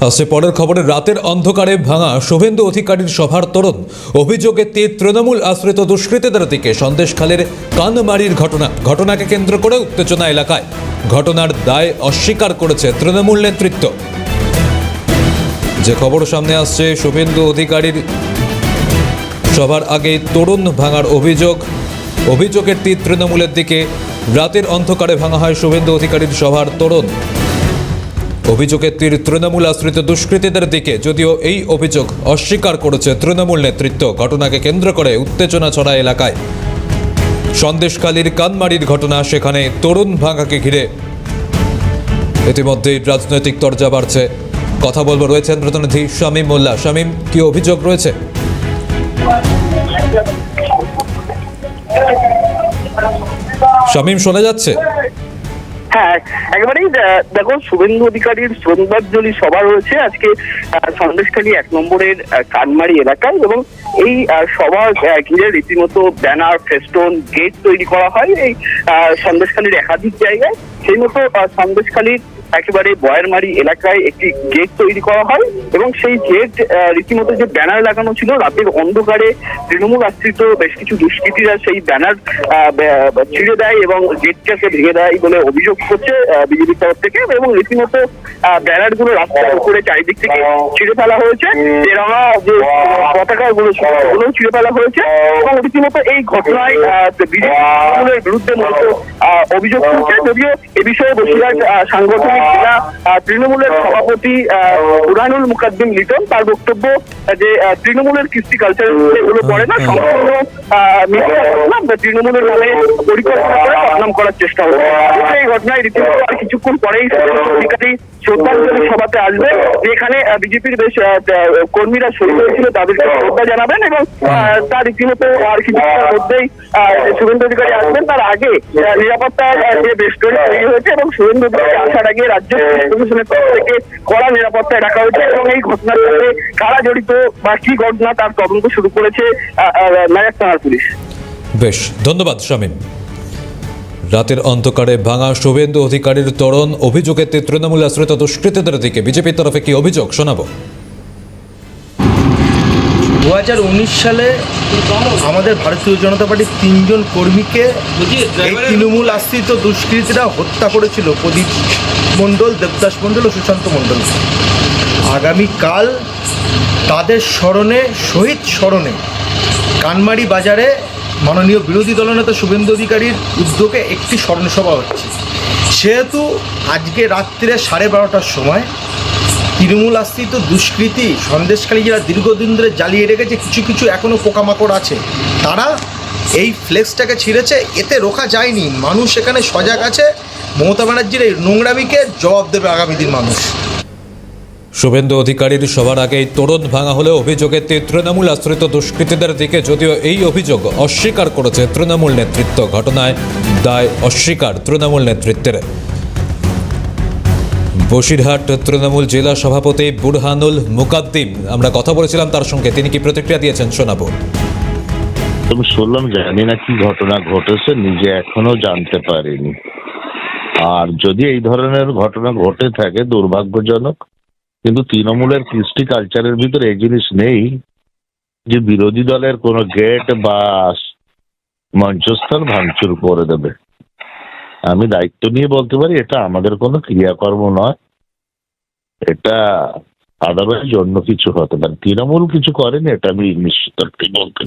আসছে পরের খবরে রাতের অন্ধকারে ভাঙা শুভেন্দু অধিকারীর সভার তোরণ অভিযোগে তীর তৃণমূল আশ্রিত দুষ্কৃতীদের দিকে সন্দেশখালীর কানমারির ঘটনাকে কেন্দ্র করে উত্তেজনা এলাকায়। ঘটনার দায় অস্বীকার করেছে তৃণমূল নেতৃত্ব। যে খবর সামনে আসছে, শুভেন্দু অধিকারীর সভার আগে তোরণ ভাঙার অভিযোগের তীর তৃণমূলের দিকে। রাতের অন্ধকারে ভাঙা হয় শুভেন্দু অধিকারীর সভার তোরণ। অভিযোগের তীর তৃণমূল আশ্রিত দুষ্কৃতীদের দিকে, যদিও এই অভিযোগ অস্বীকার করেছে তৃণমূল নেতৃত্ব। ঘটনাকে কেন্দ্র করে উত্তেজনা ছড়ায় এলাকায়। সন্দেশখালীর কানমারির ঘটনা, সেখানে তোরণ ভাঙাকে ঘিরে ইতিমধ্যেই রাজনৈতিক তরজা বাড়ছে। কথা বলবো, রয়েছেন প্রতিনিধি শামীম মোল্লা। শামীম, কি অভিযোগ রয়েছে? শামীম, শোনা যাচ্ছে? হ্যাঁ, একেবারেই। দেখো, শুভেন্দু অধিকারীর শ্রদ্ধাঞ্জলি সভা রয়েছে আজকে সন্দেশখালী 1 নম্বরের কানমারি এলাকায়, এবং এই সভা ঘিরে রীতিমতো ব্যানার, ফেস্টুন, গেট তৈরি করা হয় এই সন্দেশখালীর একাধিক জায়গায়। সেই মতো সন্দেশখালীর একেবারে বয়ারমারি এলাকায় একটি গেট তৈরি করা হয়, এবং সেই গেট রীতিমতো যে ব্যানার লাগানো ছিল, রাতের অন্ধকারে তৃণমূল আশ্রিত বেশ কিছু দুষ্কৃতীরা সেই ব্যানার ছিঁড়ে দেয় এবং গেটটাকে ভেঙে দেয় বলে অভিযোগ করছে বিজেপির তরফ থেকে। এবং রীতিমতো ব্যানার গুলো রাস্তার উপরে চারিদিক থেকে ছিঁড়ে ফেলা হয়েছে, তেরঙা যে পতাকা গুলো ছিঁড়ে ফেলা হয়েছে। এবং রীতিমতো এই ঘটনায় বিজেপির বিরুদ্ধে মূলত অভিযোগ করছে। যদিও এ বিষয়ে বসিরহাট সাংগঠনিক জেলা তৃণমূলের সভাপতি বুরহানুল মুকাদ্দিম লিটন, তার বক্তব্য যে তৃণমূলের কৃষ্টি কালচার এগুলো পড়ে না, সম্পূর্ণ তৃণমূলের নামে পরিকল্পনা করে বদনাম করার চেষ্টা হচ্ছে। এই ঘটনায় রীতিমতো আর কিছুক্ষণ পরেই অধিকারী শ্রদ্ধাঞ্জলি সভাতে আসবে, যেখানে বিজেপির বেশ কর্মীরা শহীদ হয়েছিল তাদেরকে শ্রদ্ধা জানাবেন, এবং তার রীতিমতো আর কিছুক্ষণের মধ্যেই শুভেন্দু অধিকারী আসবেন। তার আগে নিরাপত্তার যে বেষ্টনী তৈরি হয়েছে, এবং শুভেন্দু অধিকারী আসার আগে রাজ্য প্রশাসনের তরফ থেকে কড়া নিরাপত্তায় রাখা হয়েছে। এবং এই ঘটনার সাথে কারা জড়িত বা কি ঘটনা তার তদন্ত শুরু করেছে নায়াক থানার পুলিশ। বেশ, ধন্যবাদ শামীম। রাতের অন্ধকারে ভাঙা শুভেন্দু অধিকারীর তোরণ অভিযোগের তৃণমূল আশ্রিত দুষ্কৃতীদের দিকে বিজেপির তরফে কি অভিযোগ, শোনাবো। 2019 সালে আমাদের ভারতীয় জনতা পার্টির 3 জন কর্মীকে এই তৃণমূল আশ্রিত দুষ্কৃতীরা হত্যা করেছিল, প্রদীপ মণ্ডল, দেবদাস মণ্ডল ও সুশান্ত মণ্ডল। আগামীকাল তাদের স্মরণে, শহীদ স্মরণে কানমারি বাজারে মাননীয় বিরোধী দলনেতা শুভেন্দু অধিকারীর উদ্যোগে একটি স্মরণসভা হচ্ছে। সেহেতু আজকে রাত্রে 12:30টার সময় তৃণমূল আশ্রিত দুষ্কৃতী সন্দেশখালী যারা দীর্ঘদিন ধরে জ্বালিয়ে রেখেছে, কিছু এখনও পোকামাকড় আছে, তারা এই ফ্লেক্সটাকে ছিঁড়েছে। এতে রোখা যায়নি, মানুষ এখানে সজাগ আছে। মমতা ব্যানার্জির এই নোংরামিকে জবাব দেবে আগামী দিন মানুষ। শুভেন্দু অধিকারীর সবার আগেই তোরণ ভাঙা হলে অভিযোগের তৃণমূল আশ্রিত দুষ্কৃতীদের দিকে, যদিও এই অভিযোগ অস্বীকার করেছে তৃণমূল নেতৃত্ব। ঘটনায় দায় অস্বীকার তৃণমূল নেতৃত্বের। বসিরহাট তৃণমূল জেলা সভাপতি বুরহানুল মুকাদ্দিম, আমরা কথা বলেছিলাম তার সঙ্গে, তিনি কি প্রতিক্রিয়া দিয়েছেন, শোনাবো। আমি শুনলাম, জানি না কি ঘটনা ঘটেছে, নিজে এখনো জানতে পারিনি। আর যদি এই ধরনের ঘটনা ঘটে থাকে দুর্ভাগ্যজনক, কিন্তু তৃণমূলের কৃষ্টি কালচারের ভিতরে এই জিনিস নেই যে বিরোধী দলের কোনো গেট বা মঞ্চস্থল ভাঙচুর করে দেবে। আমি দায়িত্ব নিয়ে বলতে পারি, এটা আমাদের কোনো ক্রিয়াকর্ম নয়, এটা আদারওয়াইজ অন্য কিছু হতে পারে। তৃণমূল কিছু করেনি, এটা আমি নিশ্চিত বলতে।